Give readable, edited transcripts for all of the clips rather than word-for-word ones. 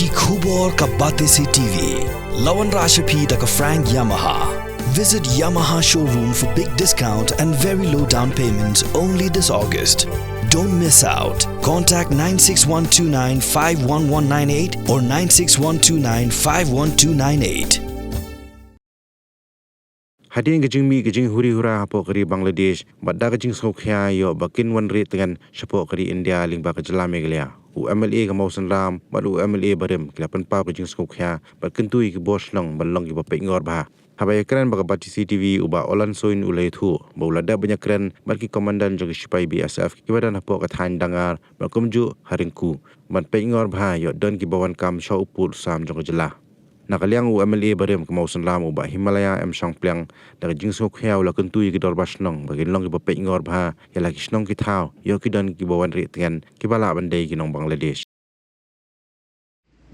ki khubor ka bate se TV. Lawan Rashapi da ka Frank Yamaha. Visit Yamaha showroom for big discount and very low down payments only this August. Don't miss out. Contact 96129 51198 or 96129 51298. Hadirin gajing mi gajing huri hura hapo kari Bangladesh badda gajing sokya yo bakin wan rit dengan sapo kari India lingba kajala megalia u MLA ka mausan ram badu MLA barem kilapan pa gajing sokya bakentui ki bos long balong ki bape ngor ba habaya kran baga bati CTV uba olan soin ulai thu baulada banyak kran barki komandan jogi sipai BSF ki badan hapo ka than dangar bakumju haringku ban pe ngor ba yo don ki bawan kam sha upur sam jong jala nakaliang u MLA barem ke mausan lam uba Himalaya Sang Pliang dari jingso khyaw la kentui ki dorbas nong bagin long ki bape ngor bha yala ki snong ki thau yo ki dan ki bawan ri tengan ki bala bandai ki nong Bangladesh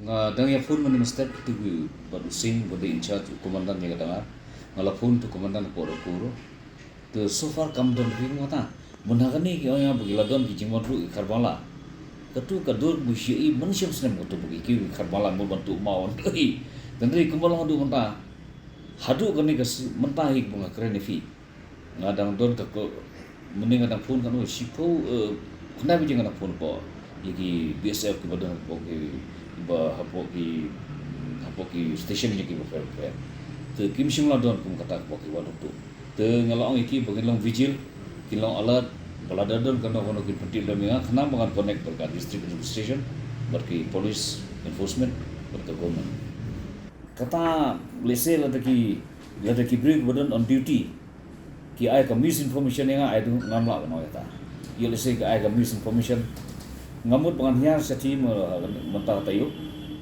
nga dang ya phone man step to badu sing badu in charge komandan ni kadang ngala phone to komandan ko ro to so far kam don ring mata munagani ki ya bugila don ki jingmon ru kharbala katu kadur bushi manusia snem ko to bugi ki kharbala mo bantu maon ei tandri kumbal hadu mata hadu kani ka menta hik bunga kren fi ngadang don ka ko muning ngadang phone kanu sipo khna bi jingana phone ko yiki BSF ki badang ko ki ba hapo ki station ni ki ba fair to kim shimla don kum kata ko ki wadu tu to ngalong iki bagin long vigil ki long alert balada don kana kono ki pentil dami khna bangan connect berka district station berki police enforcement berka government kata lese lada ki break badan on duty ki ai ka misinformation yang ai tu ngamla no eta ye lese ki ai ka misinformation ngamut bangan hiar sati mentah tayo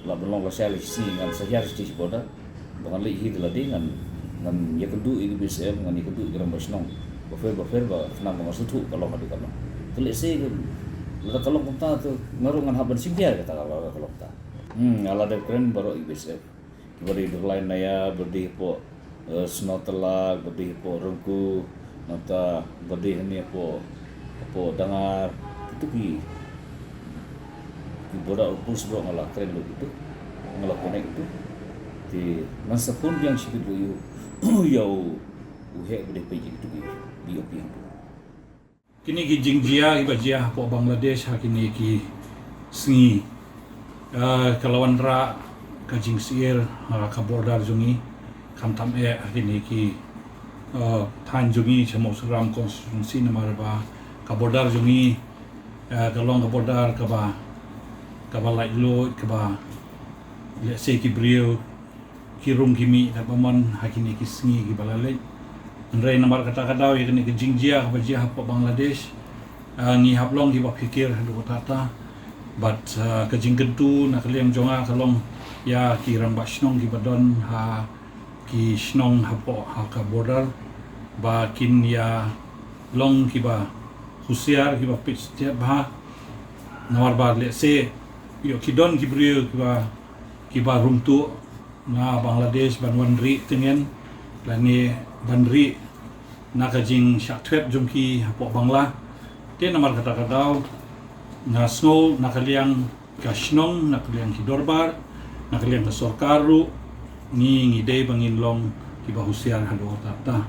la belong la sel si ngan sahar sti boda bangan li hi diladi ngan ya kedu ini BSM ngan kedu gram basnong bafer ba khna bangan sutu kalau hadu kalau to lese la kalau kunta tu ngaru ngan haban simpiar kata kalau ta ala de kren baro BSF beri lain naya beri po snotela beri po rengku nata beri ni po dangar itu ki boda upus bro ngala keren lo gitu ngala connect itu di masa pun yang sipit bu yau uhe beri peji itu ki BOP yang kini ki jingjia ibajia po Bangladesh hakini ki sngi kalawan ra kajing siir ka bordar jungi kamtam hakini ki than jungi chamo suram konstitusi namarba ka bordar jungi kalong ka bordar ka ba light load ka ba let's say ki brio ki rum kimi ka pamon hakini ki sngi ki balalai andrai namar kata kadau yakni ki jingjia ka bajia po Bangladesh ngi haplong ki ba fikir hadu tata but ka jinggentu nakaliang jonga kalong ya ki ramba snong ki badon ha ki snong hapo ha ka border ba kin ya long ki ba husiar ki ba pitch ba nawar ba le se yo ki don ki brio ki ba rumtu na Bangladesh banwanri tengen lani banri nakajing shatwet jumki hapo Bangla te namar kata kadau na snow nakaliang ka snong nakaliang ki dorbar nakaliang ka sorkaru ngi day bangin long ki ba husiar hado tata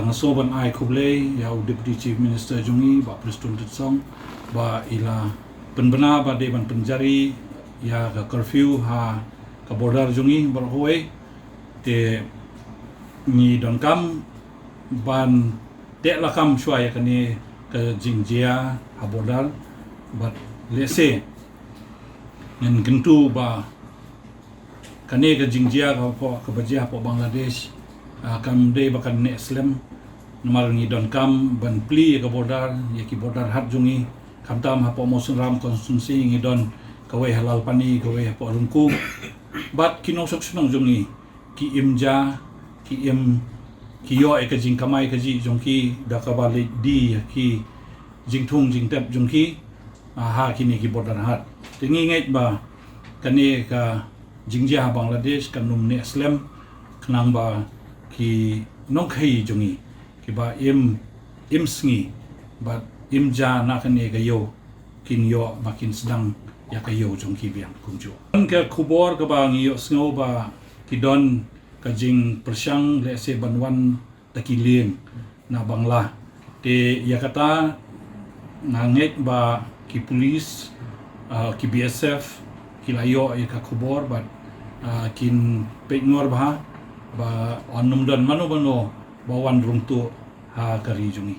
ngasoban ai kuble ya deputy chief minister jungi ba preston tsong ba ila penbena ba de ban penjari ya ka curfew ha ka border jungi berhoe te ni don kam ban te la kam shwa ya kani ka jingjia ha border but lese ngan gentu ba kani ka jingjia ka bajia po Bangladesh kam de bakan ne islam nomar ni don kam ban pli ka border ya ki border hat jungi kamtam hapo mosun ram konsumsi ngi don kawai halal pani kawai hapo rungku bat kinosok sunong jungi ki imja ki yo e ka jing kamai ka ji jongki da ka bali di ki jingthung jingtep jongki ha kini ki border hat tingi ngait ba kani ka jingjia Bangladesh kanum ne islam knang ba ki nongkhai jungi ki ba im sngi ba imja na kani ga yo kin yo makin sedang ya kayo jong kibiang kumjo ke kubor ke ba ngiyo sngo ba kidon kajing persyang le se banwan takilim na bangla te ya kata ngangek ba ki polis ki BSF ki layo ya ka kubor ba kin pengnor ba onum dan mano bawan rungtu ha kari jungi